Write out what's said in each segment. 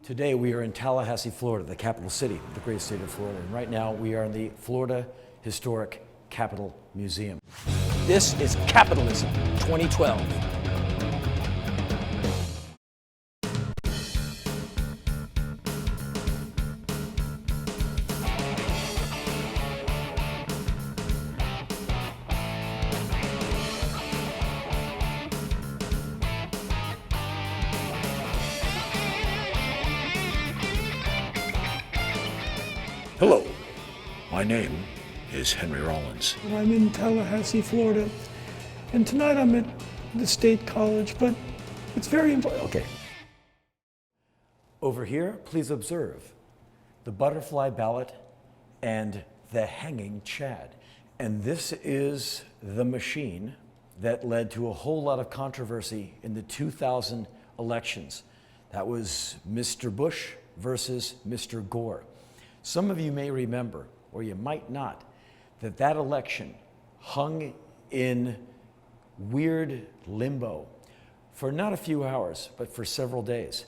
Today we are in Tallahassee, Florida, the capital city of the great state of Florida. And right now we are in the Florida Historic Capitol Museum. This is Capitalism 2012. Hello, my name is Henry Rollins. I'm in Tallahassee, Florida, and tonight I'm at the State College, but it's very important. Okay. Over here, please observe the butterfly ballot and the hanging Chad. And this is the machine that led to a whole lot of controversy in the 2000 elections. That was Mr. Bush versus Mr. Gore. Some of you may remember, or you might not, that election hung in weird limbo for not a few hours, but for several days.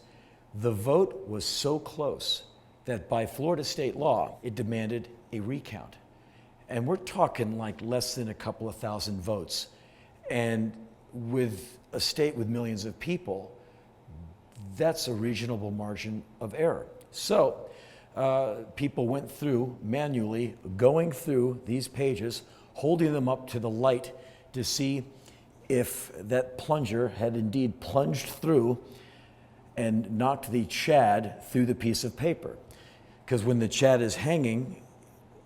The vote was so close that by Florida state law, it demanded a recount. And we're talking like less than a couple of thousand votes. And with a state with millions of people, that's a reasonable margin of error. So people went through manually, going through these pages, holding them up to the light to see if that plunger had indeed plunged through and knocked the Chad through the piece of paper. Because when the Chad is hanging,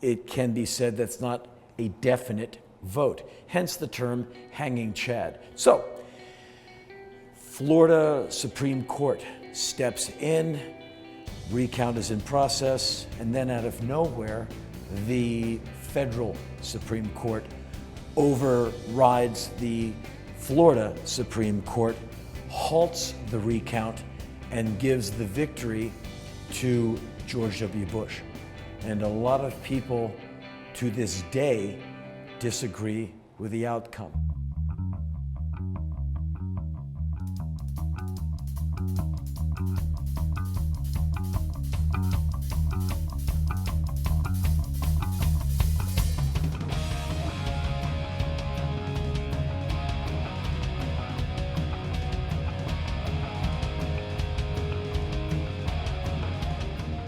it can be said that's not a definite vote, hence the term hanging Chad. So, Florida Supreme Court steps in, recount is in process, and then out of nowhere, the federal Supreme Court overrides the Florida Supreme Court, halts the recount, and gives the victory to George W. Bush. And a lot of people to this day disagree with the outcome.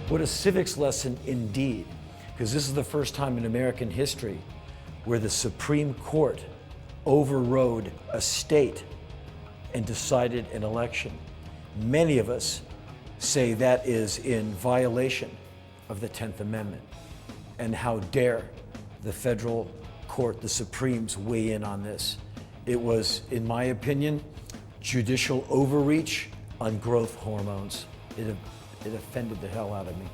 What a civics lesson indeed, because this is the first time in American history where the Supreme Court overrode a state and decided an election. Many of us say that is in violation of the 10th Amendment. And how dare the federal court, the Supremes, weigh in on this. It was, in my opinion, judicial overreach on growth hormones. It offended the hell out of me.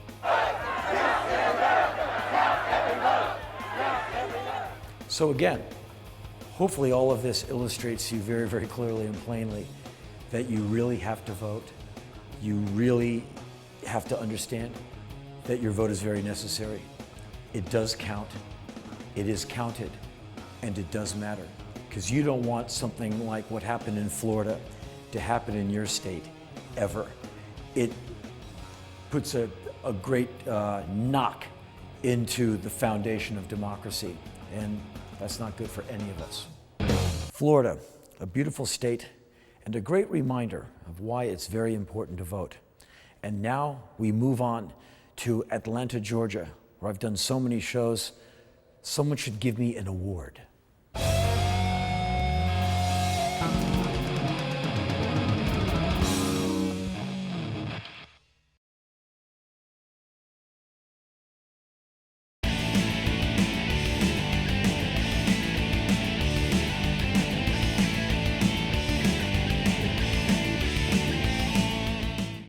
So again, hopefully all of this illustrates to you very, very clearly and plainly that you really have to vote. You really have to understand that your vote is very necessary. It does count, it is counted, and it does matter. Because you don't want something like what happened in Florida to happen in your state, ever. It puts a great knock into the foundation of democracy, and that's not good for any of us. Florida, a beautiful state, and a great reminder of why it's very important to vote. And now we move on to Atlanta, Georgia, where I've done so many shows. Someone should give me an award.